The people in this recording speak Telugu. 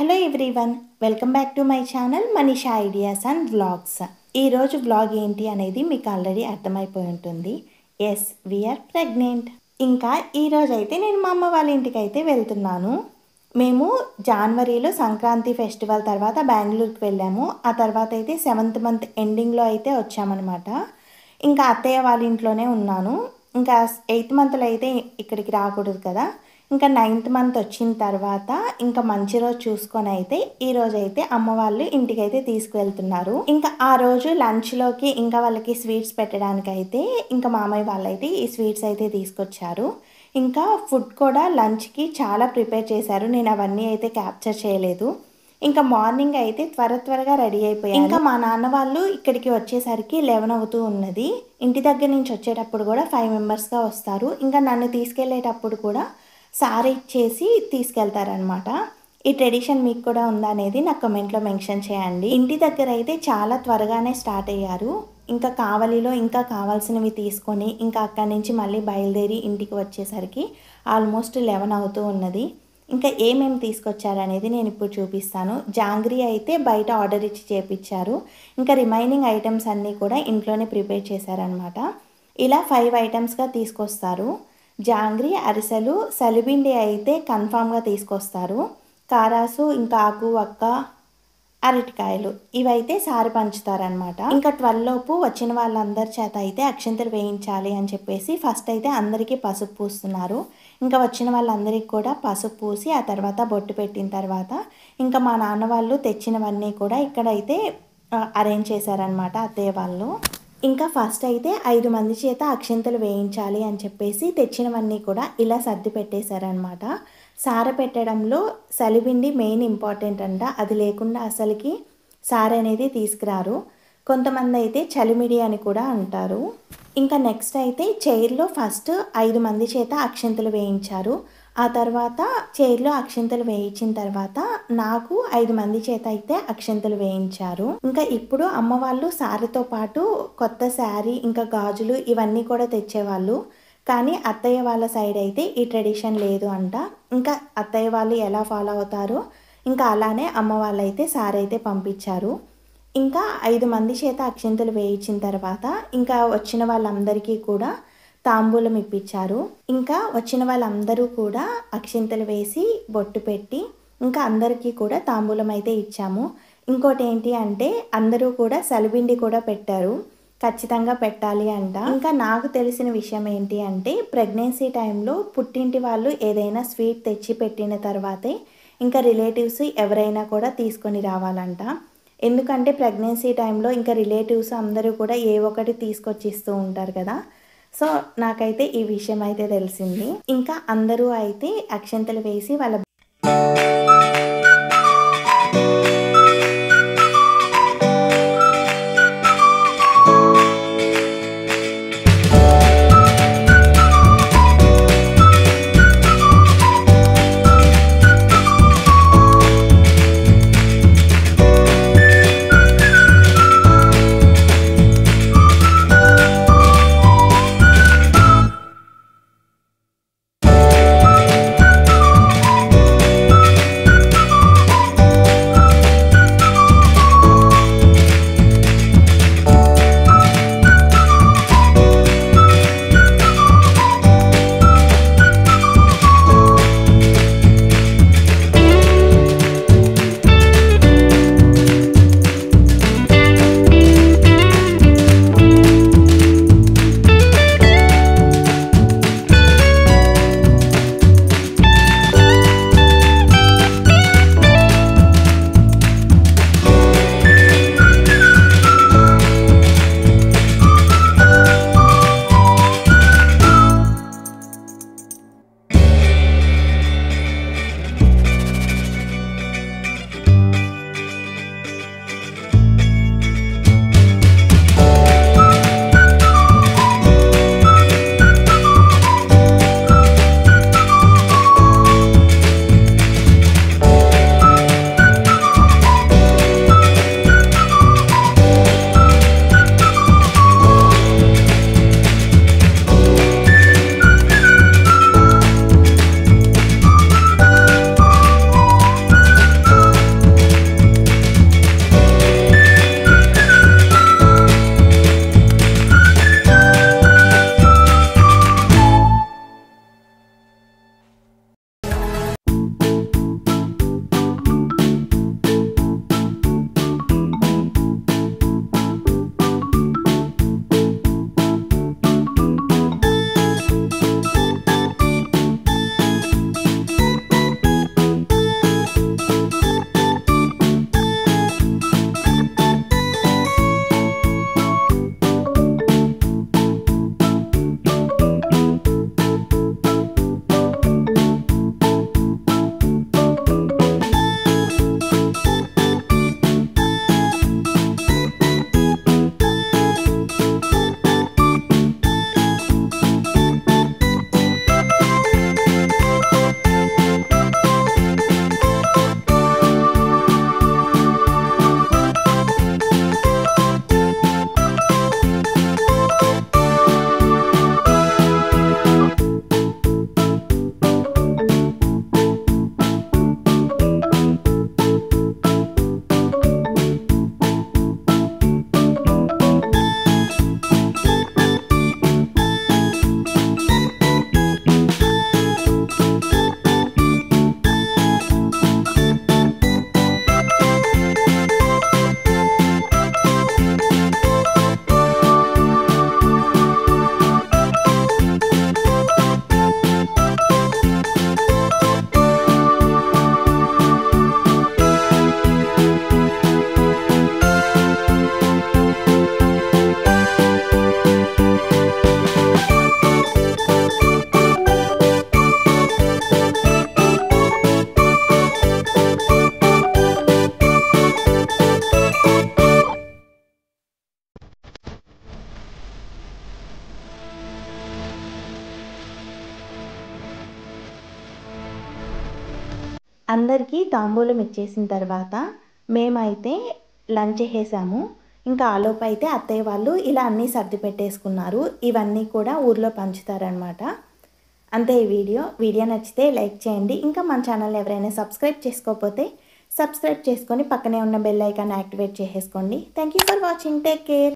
Hello everyone, welcome back to my channel Manisha ideas and vlogs. ఈరోజు వ్లాగ్ ఏంటి అనేది మీకు ఆల్రెడీ అర్థమైపోయి ఉంటుంది. Yes, we are pregnant. ఇంకా ఈరోజు అయితే నేను మా అమ్మ వాళ్ళ ఇంటికి అయితే వెళ్తున్నాను. మేము జనవరిలో సంక్రాంతి ఫెస్టివల్ తర్వాత బెంగళూరుకి వెళ్ళాము. ఆ తర్వాత అయితే 7th మంత్ ఎండింగ్లో అయితే వచ్చామన్నమాట. ఇంకా అత్తయ్య వాళ్ళ ఇంట్లోనే ఉన్నాను. ఇంకా 8th మంత్లో అయితే ఇక్కడికి రాకూడదు కదా. ఇంకా 9th మంత్ వచ్చిన తర్వాత ఇంకా మంచి రోజు చూసుకొని అయితే ఈరోజు అయితే అమ్మ వాళ్ళు ఇంటికి అయితే తీసుకువెళ్తున్నారు. ఇంకా ఆ రోజు లంచ్లోకి ఇంకా వాళ్ళకి స్వీట్స్ పెట్టడానికి అయితే ఇంకా మామయ్య వాళ్ళు అయితే ఈ స్వీట్స్ అయితే తీసుకొచ్చారు. ఇంకా ఫుడ్ కూడా లంచ్కి చాలా ప్రిపేర్ చేశారు. నేను అవన్నీ అయితే క్యాప్చర్ చేయలేదు. ఇంకా మార్నింగ్ అయితే త్వరగా రెడీ అయిపోయాను. ఇంకా మా నాన్న వాళ్ళు ఇక్కడికి వచ్చేసరికి 11 అవుతూ ఉన్నది. ఇంటి దగ్గర నుంచి వచ్చేటప్పుడు కూడా 5 మెంబర్స్గా వస్తారు. ఇంకా నన్ను తీసుకెళ్లేటప్పుడు కూడా సారీ ఇచ్చేసి తీసుకెళ్తారనమాట. ఈ ట్రెడిషన్ మీకు కూడా ఉందా అనేది నాకు కమెంట్లో మెన్షన్ చేయండి. ఇంటి దగ్గర అయితే చాలా త్వరగానే స్టార్ట్ అయ్యారు. ఇంకా కావలిలో ఇంకా కావాల్సినవి తీసుకొని ఇంకా అక్కడి నుంచి మళ్ళీ బయలుదేరి ఇంటికి వచ్చేసరికి ఆల్మోస్ట్ 11 అవుతూ ఉన్నది. ఇంకా ఏమేమి తీసుకొచ్చారనేది నేను ఇప్పుడు చూపిస్తాను. జాంగ్రీ అయితే బయట ఆర్డర్ ఇచ్చి చేపించారు. ఇంకా రిమైనింగ్ ఐటమ్స్ అన్నీ కూడా ఇంట్లోనే ప్రిపేర్ చేశారనమాట. ఇలా 5 ఐటమ్స్గా తీసుకొస్తారు. జాంగ్రీ, అరిసెలు, సలిబిండి అయితే కన్ఫామ్గా తీసుకొస్తారు. కారాసు, ఇంకా ఆకు వక్క, అరటికాయలు ఇవైతే సారి పంచుతారనమాట. ఇంకా 12 లోపు వచ్చిన వాళ్ళందరి చేత అయితే అక్షంతలు వేయించాలి అని చెప్పేసి ఫస్ట్ అయితే అందరికీ పసుపు పూస్తున్నారు. ఇంకా వచ్చిన వాళ్ళందరికీ కూడా పసుపు పూసి ఆ తర్వాత బొట్టు పెట్టిన తర్వాత ఇంకా మా నాన్న వాళ్ళు తెచ్చినవన్నీ కూడా ఇక్కడైతే అరేంజ్ చేశారనమాట అత్తయ్య వాళ్ళు. ఇంకా ఫస్ట్ అయితే 5 మంది చేత అక్షంతలు వేయించాలి అని చెప్పేసి తెచ్చినవన్నీ కూడా ఇలా సర్ది పెట్టేశారనమాట. సార పెట్టడంలో సలిబిండి మెయిన్ ఇంపార్టెంట్ అంట. అది లేకుండా అసలుకి సార అనేది తీసుకురారు. కొంతమంది అయితే చలిమిడి అని కూడా అంటారు. ఇంకా నెక్స్ట్ అయితే చైర్లో ఫస్ట్ 5 మంది చేత అక్షంతలు వేయించారు. ఆ తర్వాత చైర్లో అక్షంతలు వేయించిన తర్వాత నాకు 5 మంది చేత అయితే అక్షంతలు వేయించారు. ఇంకా ఇప్పుడు అమ్మ వాళ్ళు సారీతో పాటు కొత్త శారీ ఇంకా గాజులు ఇవన్నీ కూడా తెచ్చేవాళ్ళు. కానీ అత్తయ్య వాళ్ళ సైడ్ అయితే ఈ ట్రెడిషన్ లేదు అంట. ఇంకా అత్తయ్య వాళ్ళు ఎలా ఫాలో అవుతారో ఇంకా అలానే అమ్మ వాళ్ళు అయితే సారీ అయితే పంపించారు. ఇంకా 5 మంది చేత అక్షంతలు వేయించిన తర్వాత ఇంకా వచ్చిన వాళ్ళందరికీ కూడా తాంబూలం ఇప్పించారు. ఇంకా వచ్చిన వాళ్ళందరూ కూడా అక్షింతలు వేసి బొట్టు పెట్టి ఇంకా అందరికీ కూడా తాంబూలం అయితే ఇచ్చాము. ఇంకోటి ఏంటి అంటే అందరూ కూడా సలిబిండి కూడా పెట్టారు. ఖచ్చితంగా పెట్టాలి అంట. ఇంకా నాకు తెలిసిన విషయం ఏంటి అంటే ప్రెగ్నెన్సీ టైంలో పుట్టింటి వాళ్ళు ఏదైనా స్వీట్ తెచ్చి పెట్టిన తర్వాతే ఇంకా రిలేటివ్స్ ఎవరైనా కూడా తీసుకొని రావాలంట. ఎందుకంటే ప్రెగ్నెన్సీ టైంలో ఇంకా రిలేటివ్స్ అందరూ కూడా ఏ ఒకటి తీసుకొచ్చి ఇస్తూ ఉంటారు కదా. సో నాకైతే ఈ విషయం అయితే తెలిసింది. ఇంకా అందరూ అయితే అక్షంతలు వేసి వాళ్ళ అందరికీ తాంబూలం ఇచ్చేసిన తర్వాత మేమైతే లంచ్ చేసేసాము. ఇంకా ఆలోపు అయితే అత్తయ్య వాళ్ళు ఇలా అన్నీ సర్ది పెట్టేసుకున్నారు. ఇవన్నీ కూడా ఊర్లో పంచుతారనమాట. అంతే ఈ వీడియో నచ్చితే లైక్ చేయండి. ఇంకా మన ఛానల్ ఎవరైనా సబ్స్క్రైబ్ చేసుకోకపోతే సబ్స్క్రైబ్ చేసుకొని పక్కనే ఉన్న బెల్ ఐకాన్ యాక్టివేట్ చేసేసుకోండి. Thank you for watching. Take care.